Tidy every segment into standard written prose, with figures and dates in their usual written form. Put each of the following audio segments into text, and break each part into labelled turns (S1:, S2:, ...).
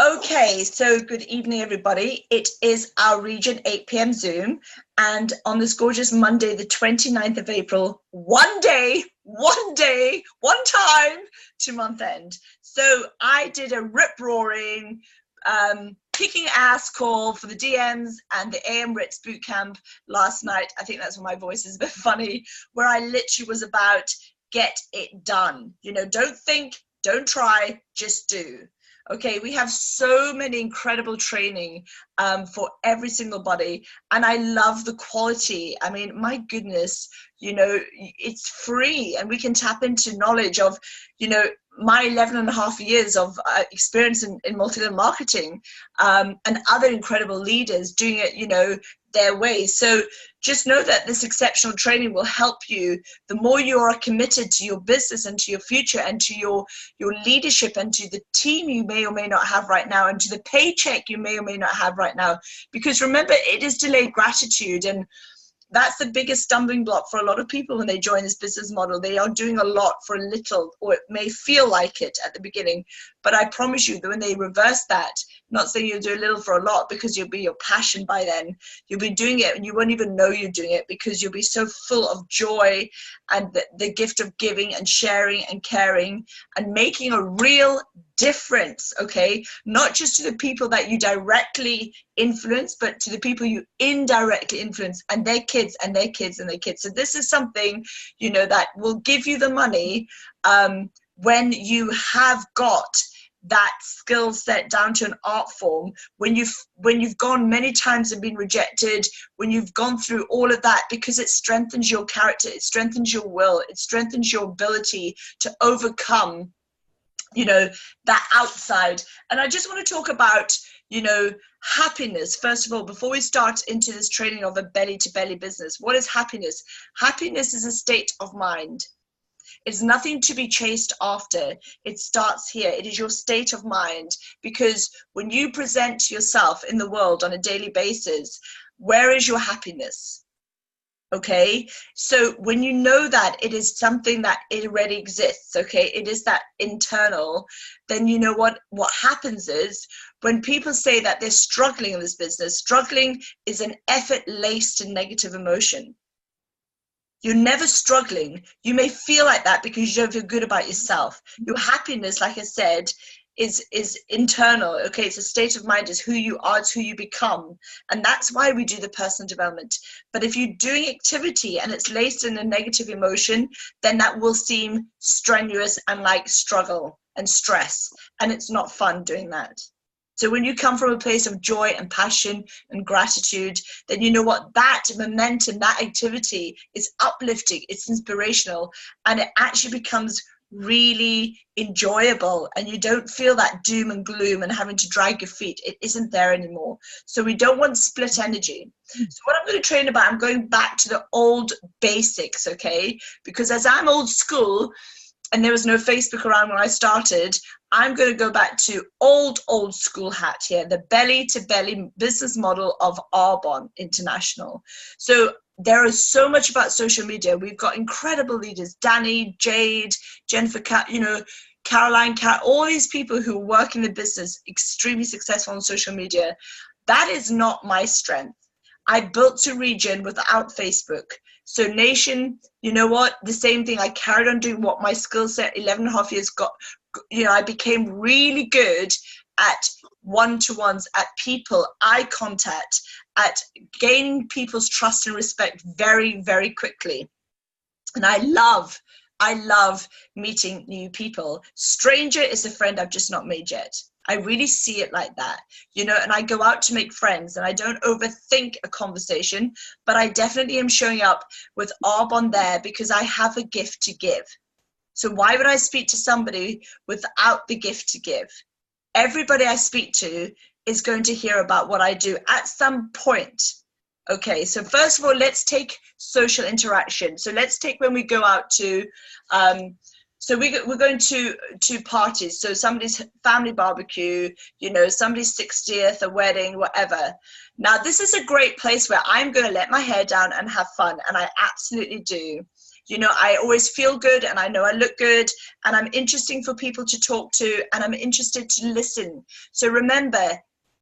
S1: Okay, so good evening, everybody. It is our Region 8 p.m. Zoom, and on this gorgeous Monday, the 29th of April, one day, one time to month end. So I did a rip-roaring, kicking ass call for the DMs and the AM Ritz bootcamp last night. I think that's why my voice is a bit funny, where I literally was about get it done. Don't think, don't try, just do. Okay, we have so many incredible training for every single body, and I love the quality. I mean, my goodness, it's free, and we can tap into knowledge of, my 11 and a half years of experience in multi-level marketing, and other incredible leaders doing it, their way. So just know that this exceptional training will help you. The more you are committed to your business and to your future and to your leadership and to the team you may or may not have right now and to the paycheck you may or may not have right now. Because remember, it is delayed gratitude, and that's the biggest stumbling block for a lot of people when they join this business model. They are doing a lot for a little, or it may feel like it at the beginning, but I promise you that when they reverse that, not saying you'll do a little for a lot, because you'll be your passion by then, you'll be doing it and you won't even know you're doing it, because you'll be so full of joy and the gift of giving and sharing and caring and making a real difference. Okay, not just to the people that you directly influence, but to the people you indirectly influence, and their kids and their kids and their kids. So this is something, that will give you the money when you have got that skill set down to an art form, when you've gone many times and been rejected, when you've gone through all of that, because it strengthens your character, it strengthens your will, it strengthens your ability to overcome that outside. And I just want to talk about happiness first of all, before we start into this training of a belly to belly business. What is happiness? Happiness is a state of mind. It's nothing to be chased after. It starts here. It is your state of mind, because when you present yourself in the world on a daily basis, where is your happiness? Okay, so when you know that it is something that it already exists, okay, it is that internal, then you know what happens is, when people say that they're struggling in this business, struggling is an effort laced in negative emotion. You're never struggling. You may feel like that because you don't feel good about yourself. Your happiness, like I said, is internal. Okay, it's a state of mind, is who you are, it's who you become, and that's why we do the personal development. But if you're doing activity and it's laced in a negative emotion, then that will seem strenuous and like struggle and stress, and it's not fun doing that. So when you come from a place of joy and passion and gratitude, then you know what, that momentum, that activity is uplifting, it's inspirational, and it actually becomes really enjoyable, and you don't feel that doom and gloom and having to drag your feet. It isn't there anymore. So we don't want split energy. So what I'm going to train about, I'm going back to the old basics, okay? Because as I'm old school, and there was no Facebook around when I started, I'm going to go back to old school hat here, the belly to belly business model of Arbonne International. So there is so much about social media. We've got incredible leaders, Danny, Jade, Jennifer, Caroline, all these people who work in the business, extremely successful on social media. That is not my strength. I built a region without Facebook. So nation, you know what? The same thing. I carried on doing what my skill set, 11 and a half years got, I became really good at one-to-ones, at people, eye contact, at gaining people's trust and respect very, very quickly. And I love meeting new people. Stranger is a friend I've just not made yet. I really see it like that, and I go out to make friends, and I don't overthink a conversation, but I definitely am showing up with Arbonne there because I have a gift to give. So why would I speak to somebody without the gift to give? Everybody I speak to is going to hear about what I do at some point. Okay, so first of all, let's take social interaction. So let's take when we go out to, so we're going to parties. So somebody's family barbecue, somebody's 60th, a wedding, whatever. Now, this is a great place where I'm going to let my hair down and have fun, and I absolutely do. You know, I always feel good and I know I look good and I'm interesting for people to talk to and I'm interested to listen. So remember,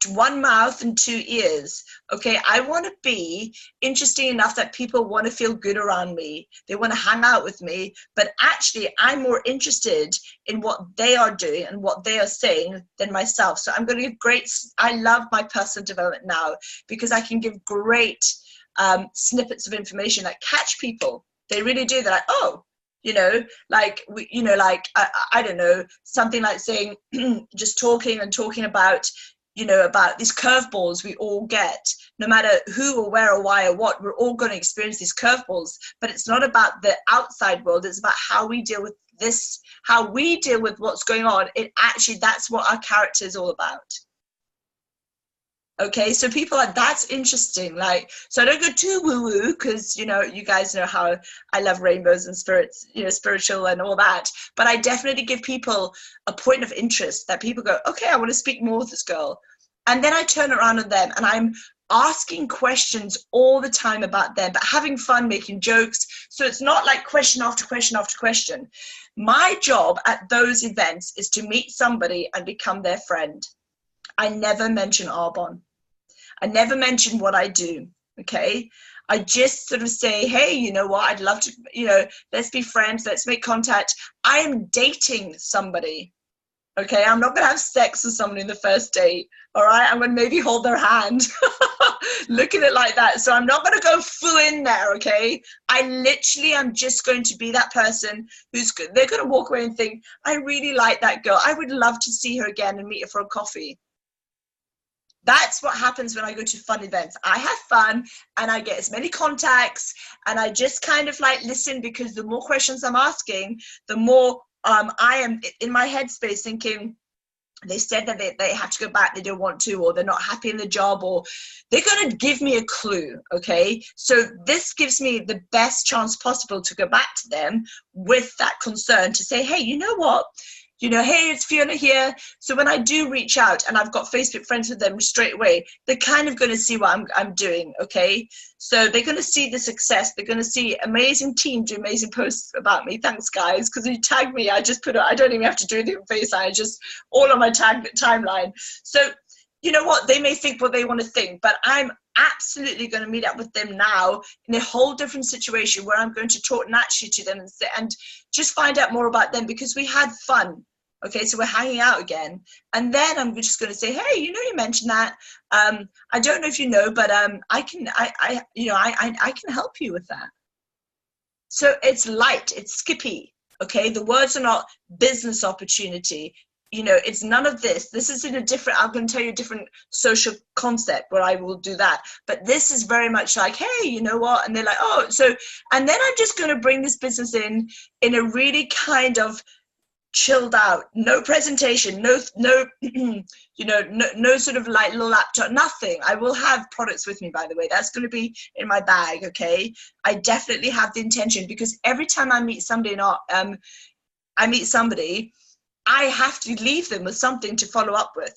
S1: one mouth and two ears. Okay, I want to be interesting enough that people want to feel good around me. They want to hang out with me, but actually I'm more interested in what they are doing and what they are saying than myself. So I'm going to give I love my personal development now because I can give great snippets of information that catch people. They really do. They're like, oh, you know, like I don't know, something like saying just talking about, you know, about these curveballs we all get, no matter who or where or why or what, we're all going to experience these curveballs. But it's not about the outside world. It's about how we deal with this, how we deal with what's going on. It actually, that's what our character is all about. Okay, so people are, that's interesting. Like, so I don't go too woo-woo because, you know, you guys know how I love rainbows and spirits, you know, spiritual and all that. But I definitely give people a point of interest that people go, okay, I want to speak more with this girl. And then I turn around on them and I'm asking questions all the time about them, but having fun, making jokes. So it's not like question after question after question. My job at those events is to meet somebody and become their friend. I never mention Arbonne. I never mention what I do, okay? I just sort of say, hey, you know what, I'd love to, you know, let's be friends, let's make contact. I am dating somebody, okay? I'm not going to have sex with somebody in the first date, all right? I'm going to maybe hold their hand. Look at it like that. So I'm not going to go full in there, okay? I literally am just going to be that person who's good. They're going to walk away and think, I really like that girl. I would love to see her again and meet her for a coffee. That's what happens when I go to fun events. I have fun and I get as many contacts and I just kind of like listen, because the more questions I'm asking, the more I am in my headspace thinking, they said that they have to go back, they don't want to, or they're not happy in the job, or they're going to give me a clue, okay? So this gives me the best chance possible to go back to them with that concern to say, hey, you know what? You know, hey, it's Fiona here. So when I do reach out and I've got Facebook friends with them straight away, they're kind of going to see what I'm doing, okay? So they're going to see the success. They're going to see amazing team do amazing posts about me. Thanks, guys, because you tag me. I just put it, I don't even have to do anything on Facebook. I just, all on my timeline. So, you know what? They may think what they want to think, but I'm absolutely going to meet up with them now in a whole different situation where I'm going to talk naturally to them and just find out more about them, because we had fun. Okay, so we're hanging out again. And then I'm just going to say, hey, you know, you mentioned that. I don't know if you know, but I can help you with that. So it's light, it's skippy. Okay, the words are not business opportunity. You know, it's none of this. This is in a different, I'm going to tell you a different social concept where I will do that. But this is very much like, hey, you know what? And they're like, oh, so, and then I'm just going to bring this business in a really kind of chilled out, no presentation, no you know, no sort of like little laptop, nothing. I will have products with me, by the way. That's going to be in my bag, okay? I definitely have the intention, because every time I meet somebody, I have to leave them with something to follow up with.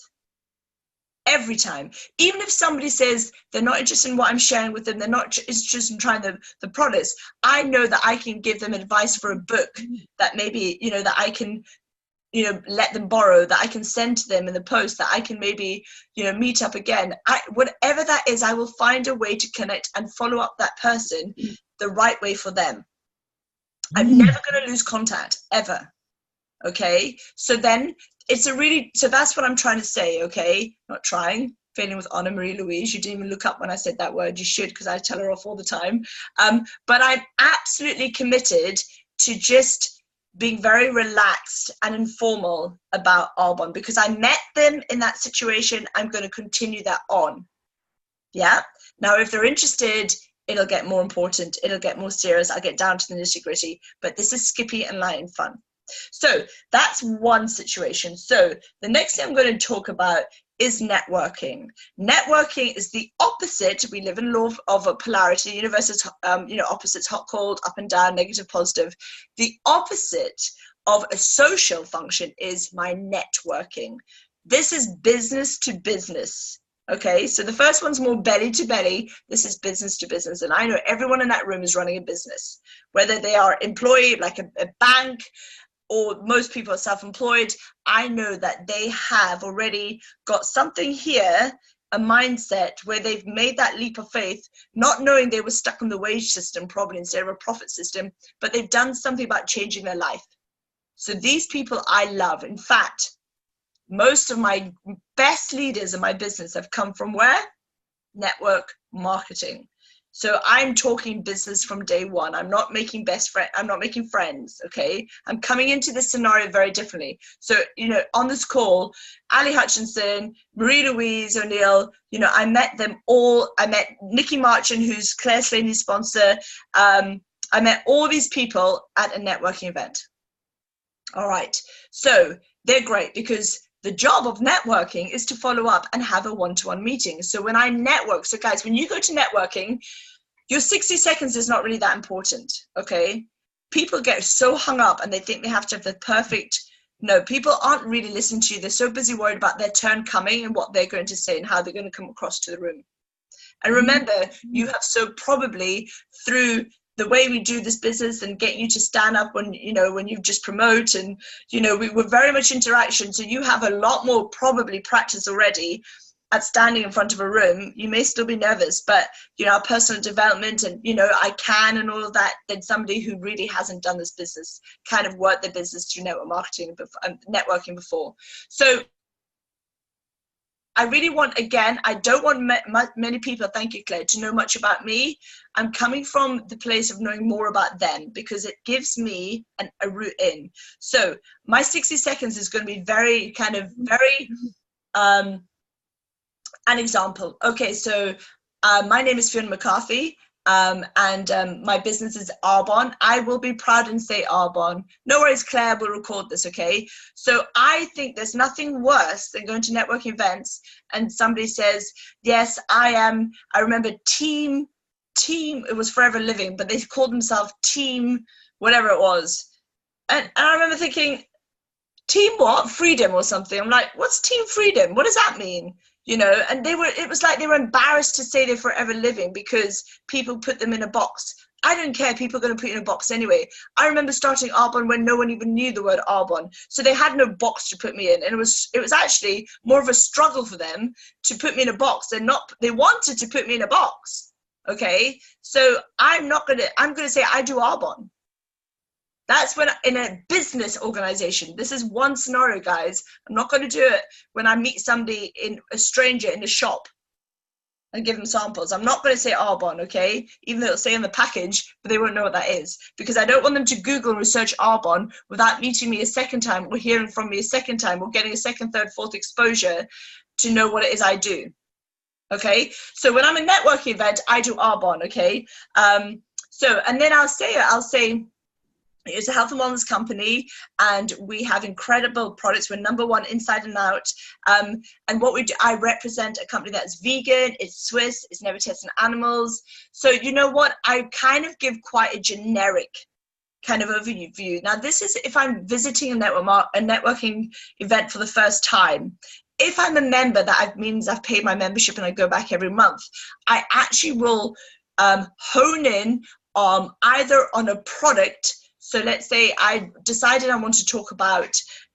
S1: Every time. Even if somebody says they're not interested in what I'm sharing with them, they're not interested in trying the products, I know that I can give them advice for a book that maybe, you know, that I can, you know, let them borrow, that I can send to them in the post, that I can maybe, you know, meet up again. Whatever that is, I will find a way to connect and follow up that person the right way for them. I'm never going to lose contact, ever. Okay, so then so that's what I'm trying to say, okay? Not trying, failing with Anna Marie Louise. You didn't even look up when I said that word. You should, because I tell her off all the time. But I'm absolutely committed to just being very relaxed and informal about Arbonne, because I met them in that situation. I'm going to continue that on. Yeah. Now, if they're interested, it'll get more important. It'll get more serious. I'll get down to the nitty-gritty. But this is skippy and light and fun. So that's one situation. So the next thing I'm going to talk about is networking. Networking is the opposite. We live in law of polarity. The universe is, opposites, hot, cold, up and down, negative, positive. The opposite of a social function is my networking. This is business to business. Okay, so the first one's more belly to belly. This is business to business. And I know everyone in that room is running a business, whether they are employed like a bank, or most people are self-employed. I know that they have already got something here, a mindset where they've made that leap of faith, not knowing they were stuck in the wage system probably instead of a profit system, but they've done something about changing their life. So these people I love. In fact, most of my best leaders in my business have come from where? Network marketing. So I'm talking business from day one. I'm not making I'm not making friends. Okay. I'm coming into this scenario very differently. So, on this call, Ali Hutchinson, Marie Louise O'Neill, I met them all. I met Nikki Marchand, who's Claire Slaney's sponsor. I met all these people at a networking event. All right. So they're great because the job of networking is to follow up and have a one-to-one meeting. So when I network, so guys, when you go to networking, your 60 seconds is not really that important, okay? People get so hung up and they think they have to have the perfect, no, people aren't really listening to you. They're so busy worried about their turn coming and what they're going to say and how they're going to come across to the room. And remember, you have so probably through the way we do this business and get you to stand up when you just promote and, we were very much interaction. So you have a lot more probably practice already at standing in front of a room. You may still be nervous, but, our personal development and, I can and all of that, then somebody who really hasn't done this business kind of worked the business through network marketing, networking before. So I really want, again, I don't want many people, thank you, Claire, to know much about me. I'm coming from the place of knowing more about them because it gives me a route in. So my 60 seconds is going to be very an example. Okay, so my name is Fiona McCarthy. And my business is Arbonne. I will be proud and say Arbonne. No worries, Claire, we'll record this, okay? So I think there's nothing worse than going to networking events and somebody says, yes, I remember team, it was Forever Living, but they called themselves Team, whatever it was. And I remember thinking, Team what? Freedom or something. I'm like, what's Team Freedom? What does that mean? And it was like they were embarrassed to say they're Forever Living because people put them in a box. I don't care. People are going to put you in a box anyway. I remember starting Arbonne when no one even knew the word Arbonne. So they had no box to put me in. And it was actually more of a struggle for them to put me in a box. They wanted to put me in a box. Okay. So I'm going to say I do Arbonne. That's when in a business organization, this is one scenario, guys. I'm not going to do it when I meet somebody a stranger in a shop and give them samples. I'm not going to say Arbonne, okay? Even though it'll say in the package, but they won't know what that is because I don't want them to Google and research Arbonne without meeting me a second time or hearing from me a second time or getting a second, third, fourth exposure to know what it is I do. Okay? So when I'm a networking event, I do Arbonne, okay? And then I'll say, it's a health and wellness company, and we have incredible products. We're number one inside and out. And what we do, I represent a company that's vegan, it's Swiss, it's never tested on animals. So you know what? I kind of give quite a generic kind of overview. Now, this is if I'm visiting a networking event for the first time. If I'm a member, that means I've paid my membership and I go back every month. I actually will hone in either on a product. So let's say I decided I want to talk about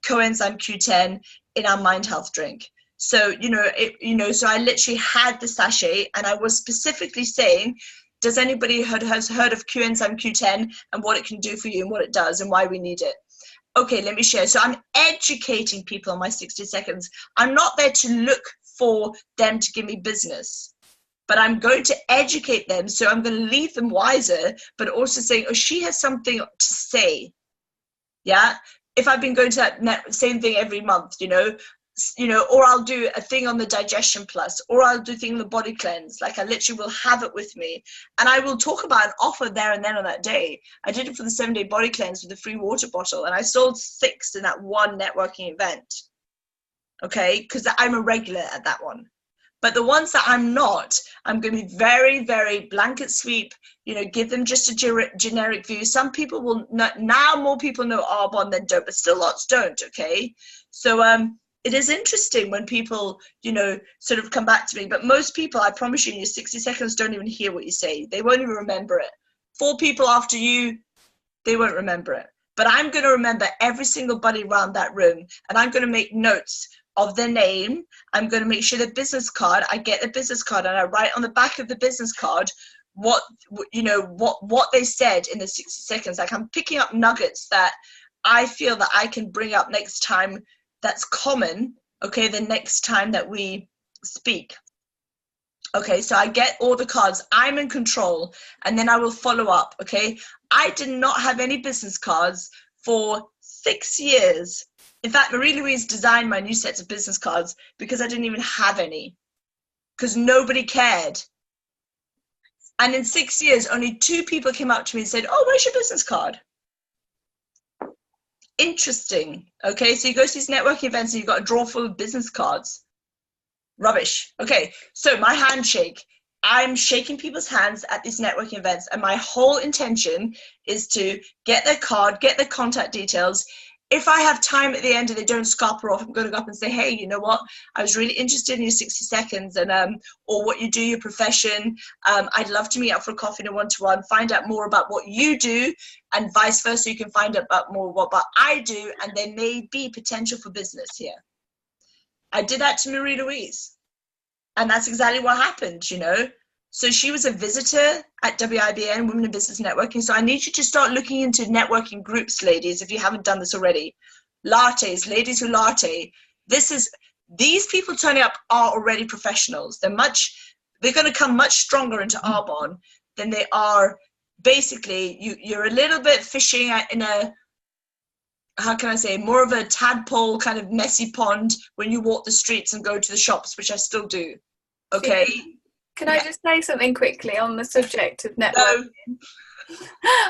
S1: coenzyme Q10 in our Mind Health drink. So, so I literally had the sachet and I was specifically saying, does anybody has heard of coenzyme Q10 and what it can do for you and what it does and why we need it? Okay, let me share. So I'm educating people on my 60 seconds. I'm not there to look for them to give me business, but I'm going to educate them. So I'm going to leave them wiser, but also saying, oh, she has something to say. Yeah. If I've been going to that same thing every month, or I'll do a thing on the Digestion Plus, or I'll do a thing on the Body Cleanse. Like I literally will have it with me and I will talk about an offer there and then on that day. I did it for the 7-day Body Cleanse with a free water bottle and I sold 6 in that one networking event. Okay. Because I'm a regular at that one. But the ones that I'm not, I'm going to be very, very blanket sweep, give them just a generic view. Some people will not, now more people know Arbonne than don't, but still lots don't, okay? So it is interesting when people, sort of come back to me, but most people, I promise you, in your 60 seconds don't even hear what you say. They won't even remember it. 4 people after you, they won't remember it. But I'm going to remember every single buddy around that room, and I'm going to make notes of their name. I'm going to make sure the business card, I get the business card and I write on the back of the business card what they said in the 60 seconds. Like, I'm picking up nuggets that I feel that I can bring up next time that's common, okay, the next time that we speak. Okay, so I get all the cards, I'm in control, and then I will follow up, okay? I did not have any business cards for 6 years. In fact, Marie-Louise designed my new sets of business cards because I didn't even have any, because nobody cared. And in 6 years, only 2 people came up to me and said, oh, where's your business card? Interesting. Okay, so you go to these networking events and you've got a drawer full of business cards. Rubbish. Okay, so my handshake. I'm shaking people's hands at these networking events, and my whole intention is to get their card, get their contact details. If I have time at the end and they don't scarper off, I'm going to go up and say, hey, you know what? I was really interested in your 60 seconds and or what you do, your profession. I'd love to meet up for a coffee in a one-to-one, find out more about what you do, and vice versa. You can find out more about what I do, and there may be potential for business here. I did that to Marie-Louise, and that's exactly what happened, So she was a visitor at WIBN, Women in Business Networking. So I need you to start looking into networking groups, ladies, if you haven't done this already. Lattes, ladies who latte. These people turning up are already professionals. They're going to come much stronger into Arbonne than they are. Basically, you're a little bit fishing in a, how can I say, more of a tadpole kind of messy pond when you walk the streets and go to the shops, which I still do. Okay.
S2: Can I just say something quickly on the subject of networking? No.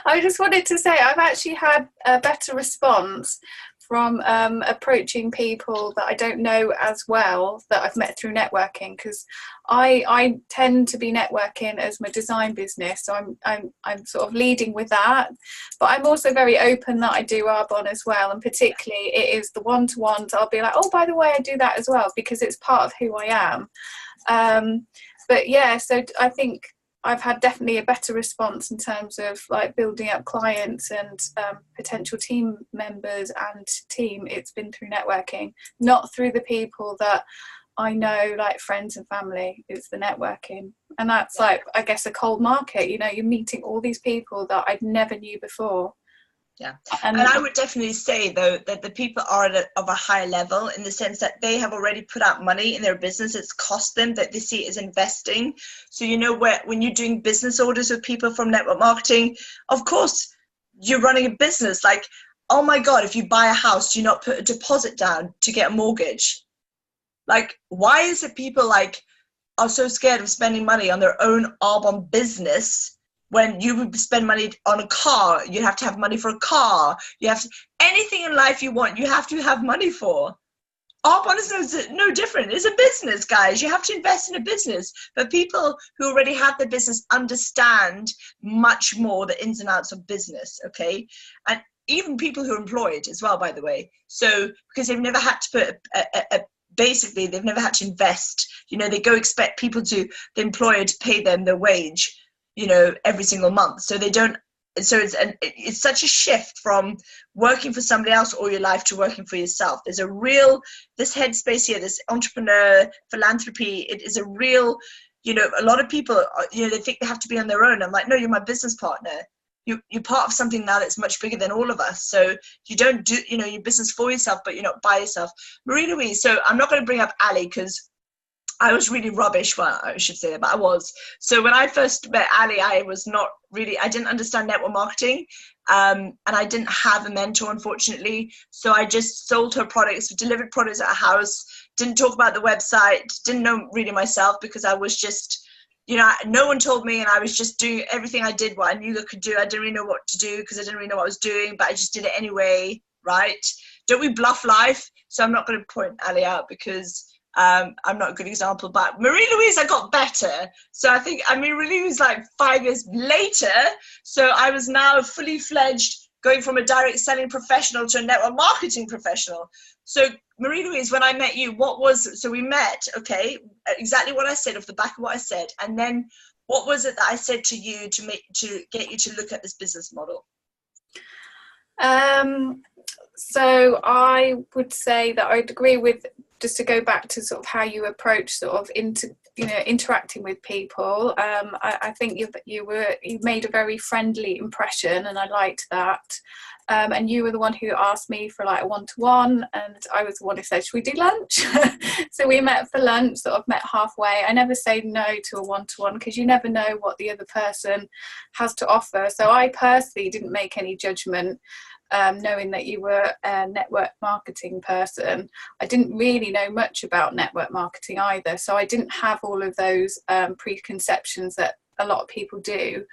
S2: I just wanted to say I've actually had a better response from approaching people that I don't know as well that I've met through networking, because I tend to be networking as my design business, so I'm sort of leading with that, but I'm also very open that I do Arbonne as well, and particularly it is the one-to-ones. I'll be like, oh, by the way, I do that as well, because it's part of who I am. But yeah, so I think I've had definitely a better response in terms of like building up clients and potential team members and team. It's been through networking, not through the people that I know, like friends and family. It's the networking. And that's like, I guess, a cold market. You're meeting all these people that I never knew before.
S1: Yeah, and I would definitely say, though, that the people are of a higher level in the sense that they have already put out money in their business. It's cost them, that they see it as investing. So, when you're doing business orders with people from network marketing, of course, you're running a business. Like, oh my God, if you buy a house, do you not put a deposit down to get a mortgage? Like, why is it people are so scared of spending money on their own Arbonne business? When you would spend money on a car, you have to have money for a car. You have to, anything in life you want, you have to have money for. Arbonne is no different. It's a business, guys. You have to invest in a business. But people who already have the business understand much more the ins and outs of business, okay? And even people who are employed as well, by the way. So, because they've never had to put basically, they've never had to invest. They go expect people the employer to pay them their wage, every single month. So they don't, so it's such a shift from working for somebody else all your life to working for yourself. There's this headspace here, this entrepreneur philanthropy. It is a real, a lot of people, they think they have to be on their own. I'm like, no, you're my business partner. You're part of something now that's much bigger than all of us. So you don't do, your business for yourself, but you're not by yourself. Marie-Louise, so I'm not going to bring up Ali because I was really rubbish. Well, I should say that, but I was. So when I first met Ali, I didn't understand network marketing. And I didn't have a mentor, unfortunately. So I just sold her products, delivered products at her house, didn't talk about the website, didn't know really myself because I was just, no one told me, and I was just doing everything I did, what I knew I could do. I didn't really know what to do because I didn't really know what I was doing, but I just did it anyway, right? Don't we bluff life? So I'm not going to point Ali out because I'm not a good example, but Marie-Louise, I got better. So I think, Marie-Louise like 5 years later. So I was now fully fledged, going from a direct selling professional to a network marketing professional. So Marie-Louise, when I met you, so we met, okay, exactly what I said, off the back of what I said. And then what was it that I said to you to get you to look at this business model?
S2: So I would say that I'd agree with, just to go back to sort of how you approach sort of interacting with people. I think you made a very friendly impression, and I liked that. And you were the one who asked me for like a one-to-one, and I was the one who said, should we do lunch? So we met for lunch, sort of met halfway. I never say no to a one-to-one, because you never know what the other person has to offer. So I personally didn't make any judgment, knowing that you were a network marketing person. I didn't really know much about network marketing either, so I didn't have all of those preconceptions that a lot of people do.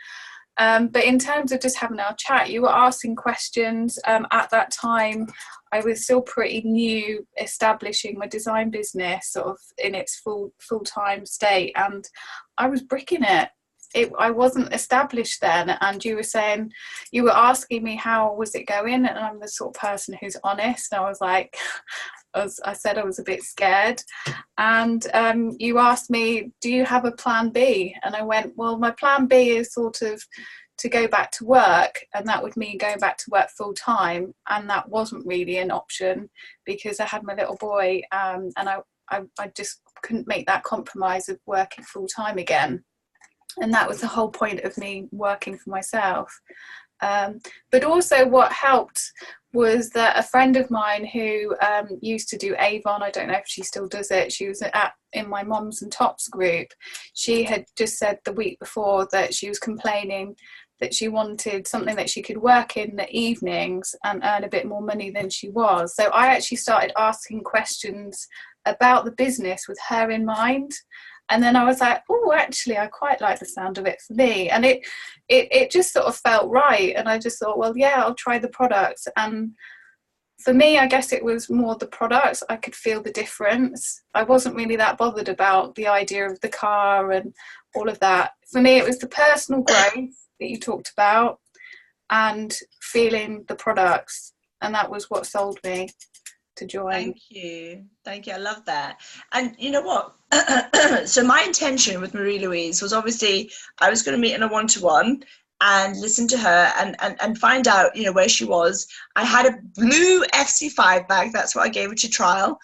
S2: But in terms of just having our chat, you were asking questions. At that time, I was still pretty new, establishing my design business sort of in its full-time state, and I was bricking it. I wasn't established then, and you were asking me how was it going, and I'm the sort of person who's honest. And I was like, I said I was a bit scared, and you asked me, do you have a plan B? And I went, well, my plan B is sort of to go back to work, and that would mean going back to work full time, and that wasn't really an option because I had my little boy, and I just couldn't make that compromise of working full time again. And that was the whole point of me working for myself. But also what helped was that a friend of mine who used to do Avon, I don't know if she still does it, she was in my Moms and Tops group. She had just said the week before that she was complaining that she wanted something that she could work in the evenings and earn a bit more money than she was. So I actually started asking questions about the business with her in mind. And then I was like, oh, actually, I quite like the sound of it for me. And it just sort of felt right. And I just thought, well, yeah, I'll try the products. And for me, I guess it was more the products. I could feel the difference. I wasn't really that bothered about the idea of the car and all of that. For me, it was the personal growth that you talked about and feeling the products. And that was what sold me to join.
S1: Thank you, I love that. And you know what, so my intention with Marie-Louise was, obviously I was going to meet in a one-to-one and listen to her and find out, you know, where she was. I had a blue FC5 bag, that's what I gave her to trial.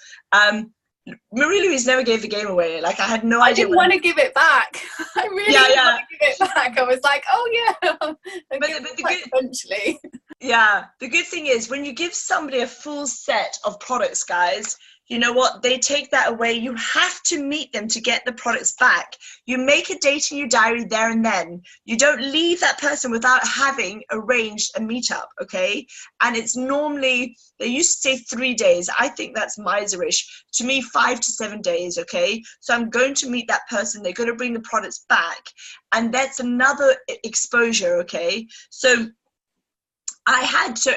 S1: Marie-Louise never gave the game away. Like, I had no idea.
S2: I didn't want to give it back. I really didn't want to give it back. I was like, oh yeah, eventually.
S1: Yeah, the good thing is when you give somebody a full set of products, guys, you know what? They take that away. You have to meet them to get the products back. You make a date in your diary there and then. You don't leave that person without having arranged a meetup, okay? And it's normally, they used to say 3 days. I think that's miserish. To me, 5 to 7 days, okay? So I'm going to meet that person. They're going to bring the products back. And that's another exposure, okay? So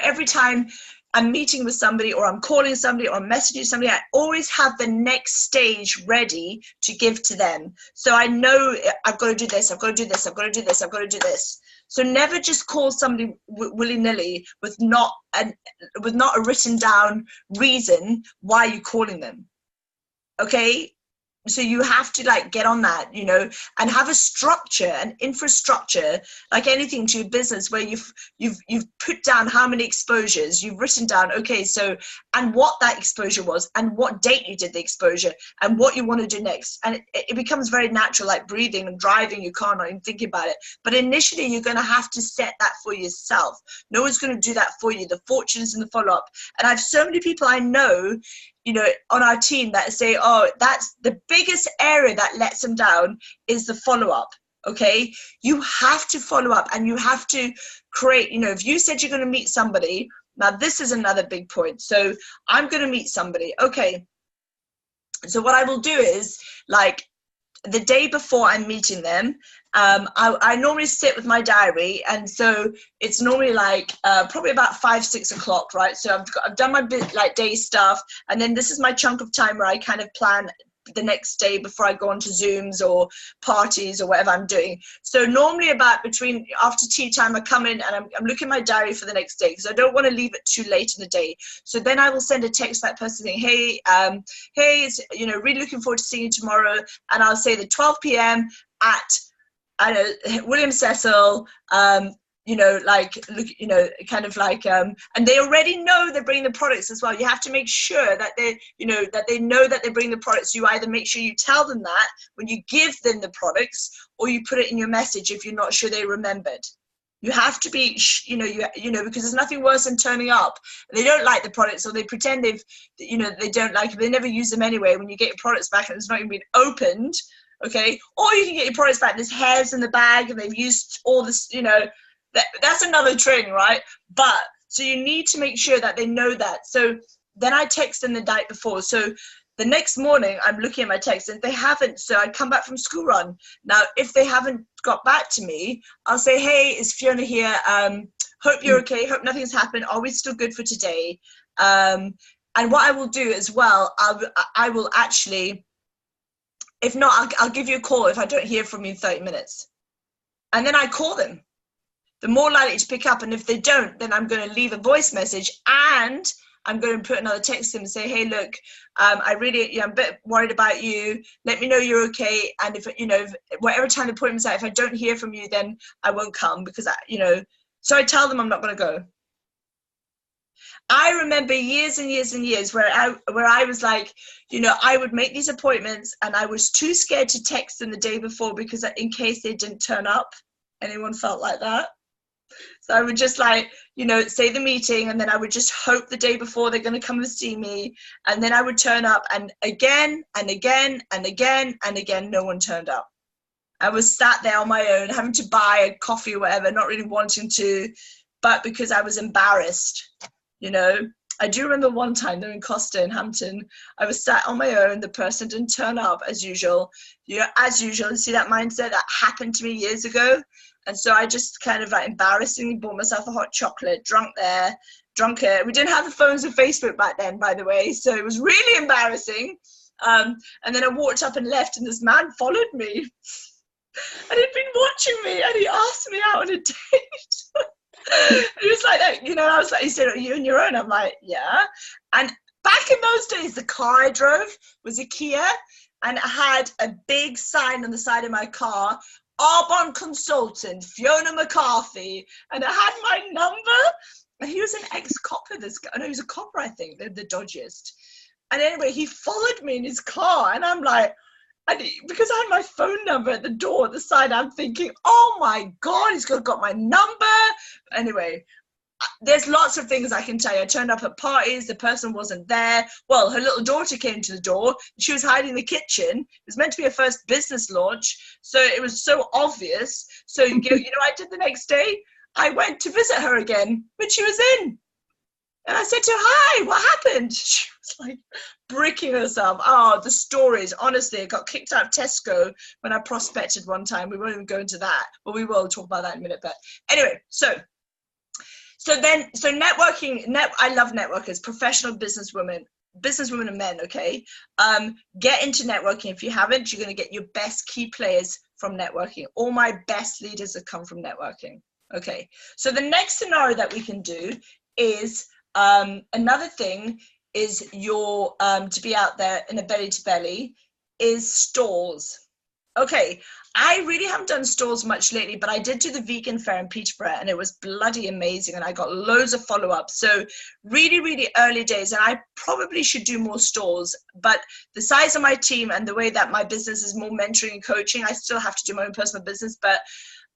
S1: every time I'm meeting with somebody, or I'm calling somebody, or I'm messaging somebody, I always have the next stage ready to give to them. So I know I've got to do this, I've got to do this, I've got to do this, I've got to do this. So never just call somebody willy-nilly with not a written down reason why you're calling them. Okay? So you have to like get on that, you know, and have a structure, an infrastructure, like anything to your business, where you've put down how many exposures, you've written down, okay, so, and what that exposure was, and what date you did the exposure, and what you want to do next. And it becomes very natural, like breathing and driving your car, not even thinking about it. But initially, you're going to have to set that for yourself. No one's going to do that for you. The fortune is in the follow-up. And I have so many people I know, you know, on our team that say, oh, that's the biggest area that lets them down is the follow-up. Okay, you have to follow up, and you have to create, you know, if you said you're going to meet somebody, now this is another big point. So I'm going to meet somebody. Okay, so what I will do is, like, the day before I'm meeting them, I normally sit with my diary, and so it's normally like probably about 5-6 o'clock, right? So I've done my day stuff, and then this is my chunk of time where I kind of plan the next day before I go on to Zooms or parties or whatever I'm doing. So normally about after tea time, I come in and I'm looking at my diary for the next day, because I don't want to leave it too late in the day. So then I will send a text to that person saying, hey, it's, really looking forward to seeing you tomorrow. And I'll say the 12 p.m. at, I know, William Cecil, and they already know they're bringing the products as well. You have to make sure that they know that they bring the products. You either make sure you tell them that when you give them the products, or you put it in your message if you're not sure they remembered. You have to be, because there's nothing worse than turning up. They don't like the products, or they pretend they don't like it. They never use them anyway. When you get your products back and it's not even been opened, okay? Or you can get your products back, there's hairs in the bag and they've used all this, that's another training, right? But so you need to make sure that they know that. So then I text them the night before. So the next morning I'm looking at my text, and if they haven't, so I come back from school run. Now, if they haven't got back to me, I'll say, hey, it's Fiona here. Hope you're okay. Hope nothing's happened. Are we still good for today? And what I will do as well, I will actually, if not, I'll give you a call if I don't hear from you in 30 minutes. And then I call them. The more likely to pick up. And if they don't, then I'm going to leave a voice message, and I'm going to put another text to them and say, hey, look, I'm a bit worried about you. Let me know you're okay. And if, whatever time the appointment's at, if I don't hear from you, then I won't come, because so I tell them I'm not going to go. I remember years and years and years where I was like, I would make these appointments and I was too scared to text them the day before, because in case they didn't turn up. Anyone felt like that? So I would just say the meeting, and then I would just hope the day before they're going to come and see me, and then I would turn up, and again and again and again and again, no one turned up. I was sat there on my own, having to buy a coffee or whatever, not really wanting to, but because I was embarrassed, I do remember one time though in Costa in Hampton, I was sat on my own, the person didn't turn up as usual. As usual, you see that mindset that happened to me years ago. And so I just kind of embarrassingly bought myself a hot chocolate, drunk it. We didn't have the phones and Facebook back then, by the way, so it was really embarrassing. And then I walked up and left, and this man followed me. And he'd been watching me, and he asked me out on a date. He was like that, I was like, he said, are you on your own? I'm like, yeah. And back in those days, the car I drove was a Kia, and it had a big sign on the side of my car, Arbonne Consultant, Fiona McCarthy, and it had my number. And he was an ex-copper, this guy. No, he was a copper, I think, the dodgiest. And anyway, he followed me in his car, and I'm like, because I had my phone number at the door at the side, I'm thinking, oh my God, he's got my number. Anyway, there's lots of things I can tell you. I turned up at parties, the person wasn't there. Well, her little daughter came to the door. She was hiding in the kitchen. It was meant to be her first business launch, so it was so obvious. So, I did the next day? I went to visit her again when she was in. And I said to her, hi, what happened? She was like bricking herself. Oh, the stories. Honestly, I got kicked out of Tesco when I prospected one time. We won't even go into that, but we will talk about that in a minute. But anyway, so networking, I love networkers, professional businesswomen and men, okay? Get into networking. If you haven't, you're going to get your best key players from networking. All my best leaders have come from networking, okay? So the next scenario that we can do is, another thing is to be out there in a belly to belly is stalls. Okay, I really haven't done stalls much lately, but I did do the vegan fair in Peterborough, and it was bloody amazing, and I got loads of follow-ups. So really, really early days, and I probably should do more stalls, but the size of my team and the way that my business is more mentoring and coaching, I still have to do my own personal business, but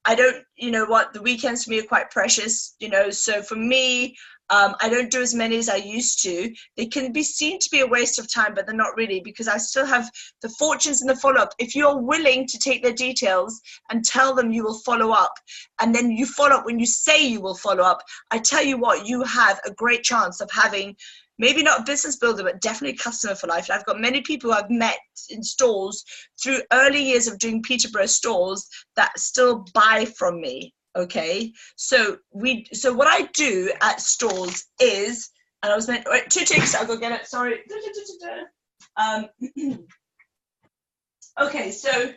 S1: I don't, the weekends for me are quite precious, so for me, I don't do as many as I used to. They can be seen to be a waste of time, but they're not really, because I still have the fortunes and the follow-up. If you're willing to take their details and tell them you will follow up, and then you follow up when you say you will follow up, I tell you what, you have a great chance of having maybe not a business builder, but definitely a customer for life. I've got many people who I've met in stores through early years of doing Peterborough stores that still buy from me. Okay, so what I do at stores is, and I was meant, wait, 2 ticks, I'll go get it, sorry. Okay, so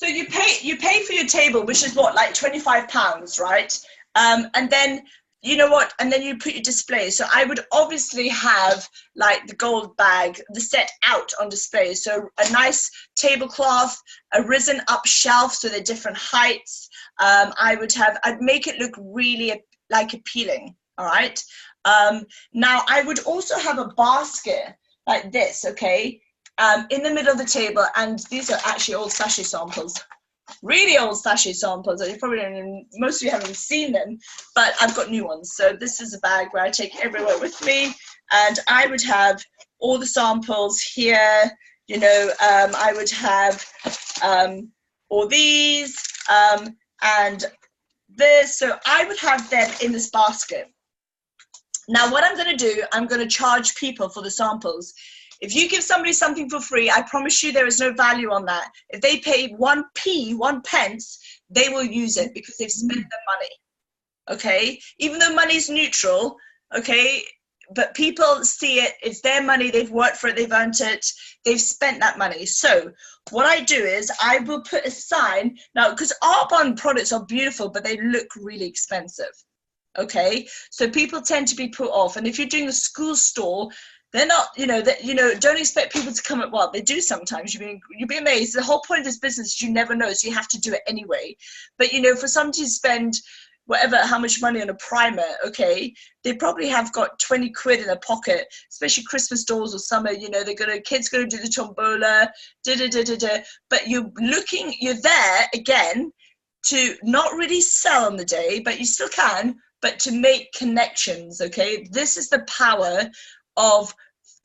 S1: you pay for your table, which is what, like £25, right? And then you know what, and then you put your display. So I would obviously have like the gold bag, the set out on display. So a nice tablecloth, a risen up shelf, so they're different heights. I'd make it look really like appealing. All right. Now I would also have a basket like this, okay, in the middle of the table, and these are actually old sachet samples, really old sachet samples. You probably don't even, most of you haven't seen them, but I've got new ones. So this is a bag where I take it everywhere with me, and I would have all the samples here. You know, I would have all these and this. So I would have them in this basket. Now, what I'm going to do, I'm going to charge people for the samples. If you give somebody something for free, I promise you there is no value on that. If they pay 1 pence, they will use it because they've spent their money, okay? Even though money's neutral, okay, but people see it, it's their money, they've worked for it, they've earned it, they've spent that money. So what I do is I will put a sign, now, because Arbonne products are beautiful, but they look really expensive, okay? So people tend to be put off. And if you're doing a school store, they're not, don't expect people to come at, well, they do sometimes. You'd be amazed. The whole point of this business is you never know, so you have to do it anyway. But, for somebody to spend how much money on a primer, okay, they probably have got 20 quid in their pocket, especially Christmas dolls or summer, kids going to do the tombola, But you're there, again, to not really sell on the day, but you still can, but to make connections, okay? This is the power of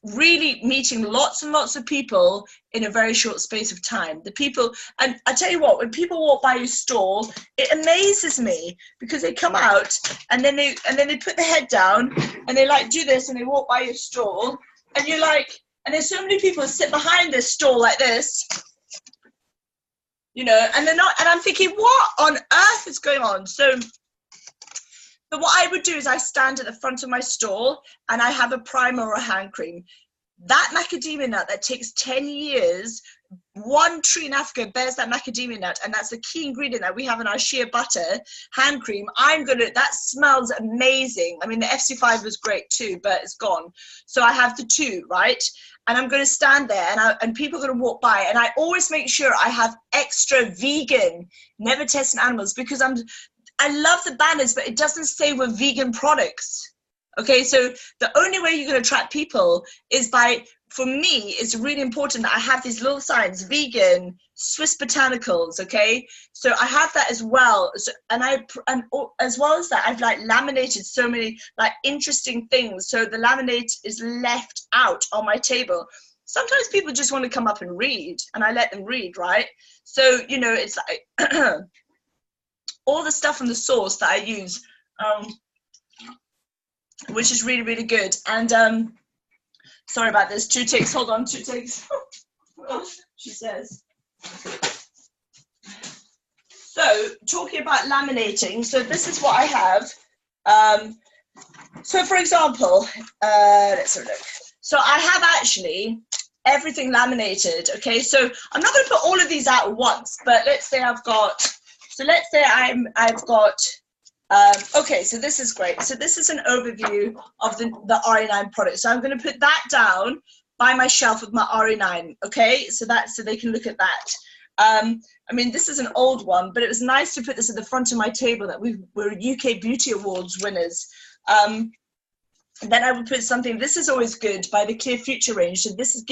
S1: really meeting lots and lots of people in a very short space of time. The people, and I tell you what, when people walk by your stall, it amazes me because they come out and then they put their head down and they like do this and they walk by your stall and you're like, and there's so many people who sit behind this stall like this, and they're not, and I'm thinking, what on earth is going on? But what I would do is I stand at the front of my stall and I have a primer or a hand cream. That macadamia nut that takes 10 years, one tree in Africa bears that macadamia nut, and that's the key ingredient that we have in our shea butter hand cream. That smells amazing. I mean, the FC5 was great too, but it's gone. So I have the two, right? And I'm going to stand there and people are going to walk by, and I always make sure I have extra vegan, never testing animals, because I love the banners, but it doesn't say we're vegan products. Okay, so the only way you're going to attract people is for me, it's really important that I have these little signs, vegan, Swiss botanicals, okay? So I have that as well. So, and as well as that, I've like laminated so many like interesting things. So the laminate is left out on my table. Sometimes people just want to come up and read, and I let them read, right? So, it's like all the stuff from the source that I use, which is really, really good. And sorry about this, 2 ticks, hold on, 2 ticks. She says. So talking about laminating, so this is what I have. So for example, let's have a look. So I have actually everything laminated, okay? So I'm not gonna put all of these out at once, but let's say I've got, okay, so this is great. So this is an overview of the RE9 product. So I'm going to put that down by my shelf with my RE9, okay? So they can look at that. I mean, this is an old one, but it was nice to put this at the front of my table that we're UK Beauty Awards winners. Then I would put something, this is always good, by the Clear Future range. So this is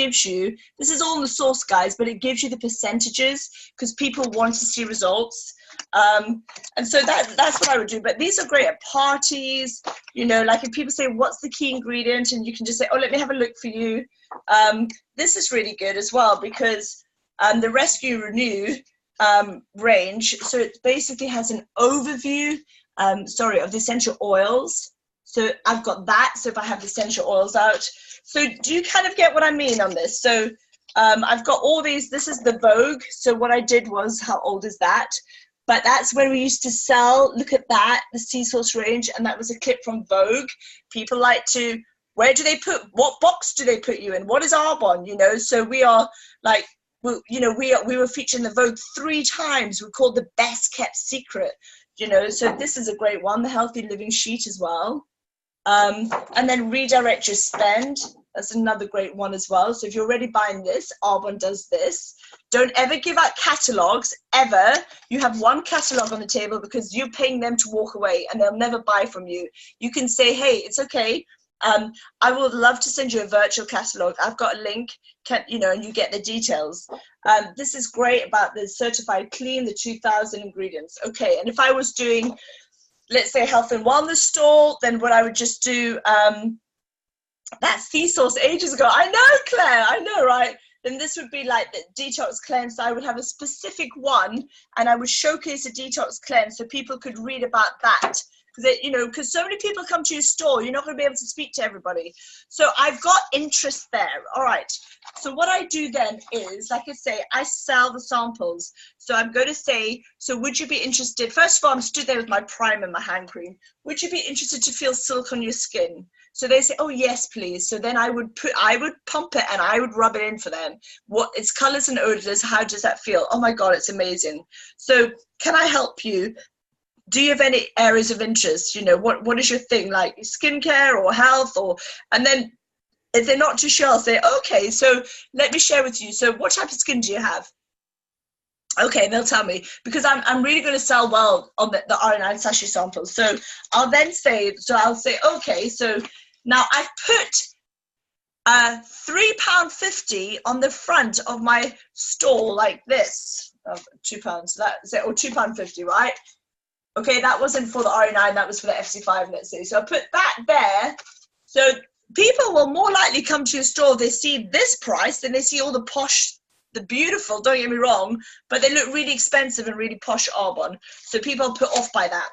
S1: all in the source, guys, but it gives you the percentages because people want to see results. And so that's what I would do. But these are great at parties, like if people say, what's the key ingredient? And you can just say, oh, let me have a look for you. This is really good as well because the Rescue Renew range, so it basically has an overview, of the essential oils. So I've got that. So if I have the essential oils out. So do you kind of get what I mean on this? So I've got all these. This is the Vogue. So what I did was, how old is that? But that's when we used to sell, look at that, the Sea Sauce range, and that was a clip from Vogue. People like to, what box do they put you in? What is Arbonne, So we are like, we were featured in the Vogue 3 times. We're called the best kept secret, so this is a great one, the healthy living sheet as well. And then redirect your spend. That's another great one as well. So if you're already buying this, Arbonne does this. Don't ever give out catalogs, ever. You have one catalog on the table because you're paying them to walk away and they'll never buy from you. You can say, hey, it's okay. I would love to send you a virtual catalog. I've got a link, and you get the details. This is great about the certified clean, the 2,000 ingredients. Okay, and if I was doing, let's say, health and wellness stall, then what I would just do, that Thesos ages ago. I know, Claire, I know, right? Then this would be like the detox cleanse. So I would have a specific one and I would showcase a detox cleanse so people could read about that. Because so many people come to your store, you're not going to be able to speak to everybody. So I've got interest there. All right. So what I do then is, like I say, I sell the samples. So I'm going to say, so would you be interested? First of all, I'm stood there with my primer and my hand cream. Would you be interested to feel silk on your skin? So they say, oh, yes, please. So then I would pump it and I would rub it in for them. What its colors and odors, how does that feel? Oh my God, it's amazing. So can I help you? Do you have any areas of interest? What is your thing, like skincare or health? And then if they're not too sure, I'll say, okay, so let me share with you. So what type of skin do you have? Okay, they'll tell me, because I'm really going to sell well on the R9 sachet samples. So I'll then say, okay, so now I've put £3.50 on the front of my stall like this. Oh, £2, that's it, or £2.50, right? Okay, that wasn't for the RE9, that was for the FC5, let's say. So I put that there. So people will more likely come to your store if they see this price than they see all the posh, the beautiful, don't get me wrong, but they look really expensive and really posh Arbonne. So people are put off by that,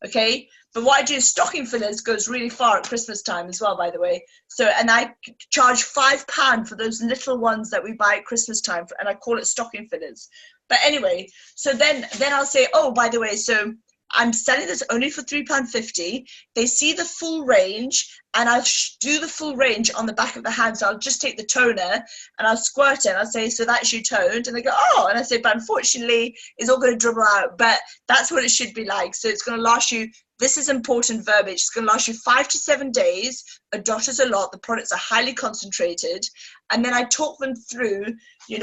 S1: okay? But what I do is stocking fillers goes really far at Christmas time as well, by the way. So, and I charge £5 for those little ones that we buy at Christmas time, and I call it stocking fillers. But anyway, so then I'll say, oh, by the way, so I'm selling this only for £3.50. They see the full range, and I'll do the full range on the back of the hand. So I'll just take the toner and I'll squirt it and I'll say, so that's you toned. And they go, oh, and I say, but unfortunately, it's all going to dribble out. But that's what it should be like. So it's going to last you, this is important verbiage, it's going to last you 5 to 7 days. A dot is a lot. The products are highly concentrated. And then I talk them through,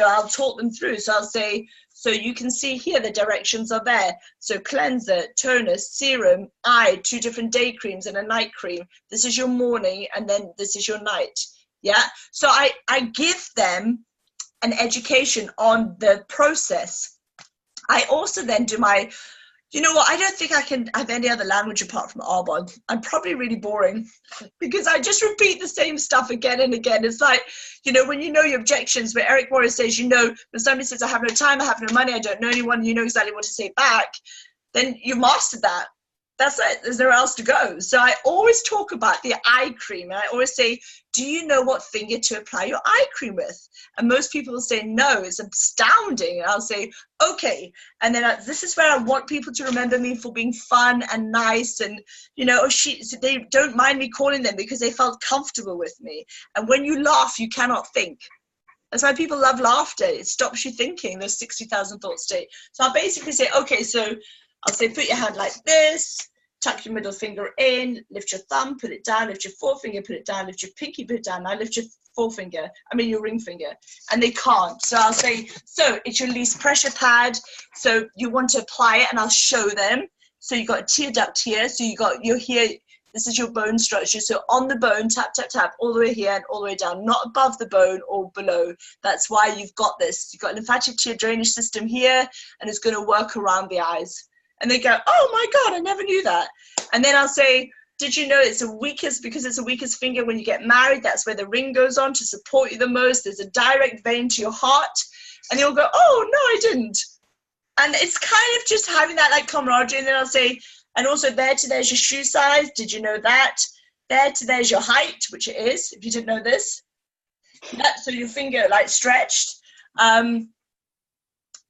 S1: I'll talk them through. So I'll say, so you can see here the directions are there. So cleanser, toner, serum, eye, 2 different day creams and a night cream. This is your morning and then this is your night. Yeah. So I give them an education on the process. I also then do my, I don't think I can have any other language apart from Arbonne. I'm probably really boring because I just repeat the same stuff again and again. It's like, when you know your objections, but Eric Morris says, when somebody says, I have no time, I have no money, I don't know anyone, you know exactly what to say back, then you mastered that. That's it. There's nowhere else to go. So I always talk about the eye cream. And I always say, do you know what finger to apply your eye cream with? And most people will say, no, it's astounding. And I'll say, okay. And then this is where I want people to remember me for being fun and nice. And, so they don't mind me calling them because they felt comfortable with me. And when you laugh, you cannot think. That's why people love laughter. It stops you thinking, those 60,000 thoughts state. So I'll basically say, okay, so I'll say, put your hand like this. Tuck your middle finger in, lift your thumb, put it down, lift your forefinger, put it down, lift your pinky, put it down. Now lift your your ring finger. And they can't. So I'll say, so it's your least pressure pad. So you want to apply it and I'll show them. So you got a tear duct here. So you're here. This is your bone structure. So on the bone, tap, tap, tap, all the way here and all the way down, not above the bone or below. That's why you've got this. You've got a lymphatic tear drainage system here and it's going to work around the eyes. And they go, oh my God, I never knew that. And then I'll say, did you know it's because it's the weakest finger when you get married, that's where the ring goes on to support you the most. There's a direct vein to your heart. And they'll go, oh, no, I didn't. And it's kind of just having that like camaraderie. And then I'll say, and also there's your shoe size. Did you know that? There's your height, which it is, if you didn't know this. So your finger like stretched.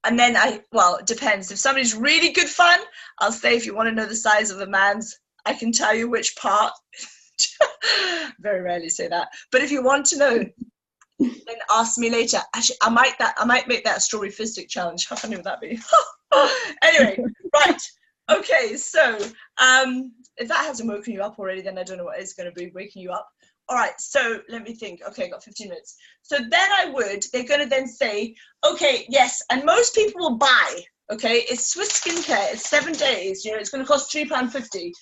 S1: And then it depends. If somebody's really good fun, I'll say, if you want to know the size of a man's, I can tell you which part. Very rarely say that. But if you want to know, then ask me later. Actually, I might make that a strawberry fizz challenge. How funny would that be? Anyway, right. Okay, so if that hasn't woken you up already, then I don't know what is going to be waking you up. All right, so let me think. Okay, I got 15 minutes. So then they're going to then say, okay, yes, and most people will buy, okay? It's Swiss skincare, it's 7 days, you know, it's going to cost £3.50.